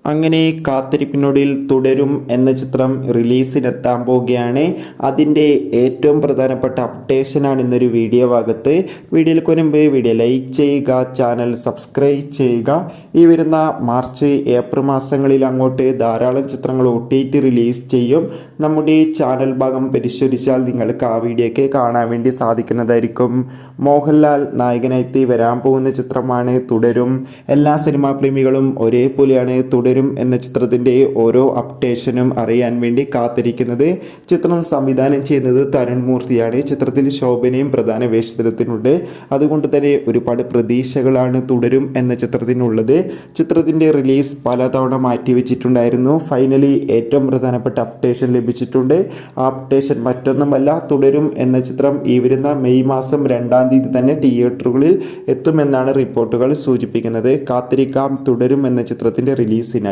അങ്ങനെ കാത്തിരിപ്പിനൊടുവിൽ തുടരും എന്ന ചിത്രം റിലീസിനെത്താൻ പോവുകയാണ്. അതിൻ്റെ ഏറ്റവും പ്രധാനപ്പെട്ട അപ്ഡേഷനാണ് ഇന്നൊരു വീഡിയോ ഭാഗത്ത്. വീഡിയോയിൽ മുൻപ് വീഡിയോ ലൈക്ക് ചെയ്യുക, ചാനൽ സബ്സ്ക്രൈബ് ചെയ്യുക. ഈ വരുന്ന മാർച്ച് ഏപ്രിൽ മാസങ്ങളിൽ അങ്ങോട്ട് ധാരാളം ചിത്രങ്ങൾ OTT റിലീസ് ചെയ്യും. നമ്മുടെ ചാനൽ ഭാഗം പരിശോധിച്ചാൽ നിങ്ങൾക്ക് ആ വീഡിയോയ്ക്ക് കാണാൻ വേണ്ടി സാധിക്കുന്നതായിരിക്കും. മോഹൻലാൽ നായകനായി വരാൻ പോകുന്ന ചിത്രമാണ് തുടരും. എല്ലാ സിനിമാ പ്രേമികളും ഒരേപോലെയാണ് തുടരും എന്ന ചിത്രത്തിൻ്റെ ഓരോ അപ്ഡേഷനും അറിയാൻ വേണ്ടി കാത്തിരിക്കുന്നത്. ചിത്രം സംവിധാനം ചെയ്യുന്നത് തരുൺ മൂർത്തിയാണ്. ചിത്രത്തിൽ ശോഭനയും പ്രധാന വേഷത്തിലെത്തുന്നുണ്ട്. അതുകൊണ്ട് തന്നെ ഒരുപാട് പ്രതീക്ഷകളാണ് തുടരും എന്ന ചിത്രത്തിനുള്ളത്. ചിത്രത്തിൻ്റെ റിലീസ് പലതവണ മാറ്റിവെച്ചിട്ടുണ്ടായിരുന്നു. ഫൈനലി ഏറ്റവും പ്രധാനപ്പെട്ട അപ്ഡേഷൻ ലഭിച്ചിട്ടുണ്ട്. ആ അപ്ഡേഷൻ മറ്റൊന്നുമല്ല, തുടരും എന്ന ചിത്രം ഈ വരുന്ന മെയ് മാസം 2-ാം തീയതി തന്നെ തിയേറ്ററുകളിൽ എത്തുമെന്നാണ് റിപ്പോർട്ടുകൾ സൂചിപ്പിക്കുന്നത്. കാത്തിരിക്കാം തുടരും എന്ന ചിത്രത്തിൻ്റെ റിലീസിനായി.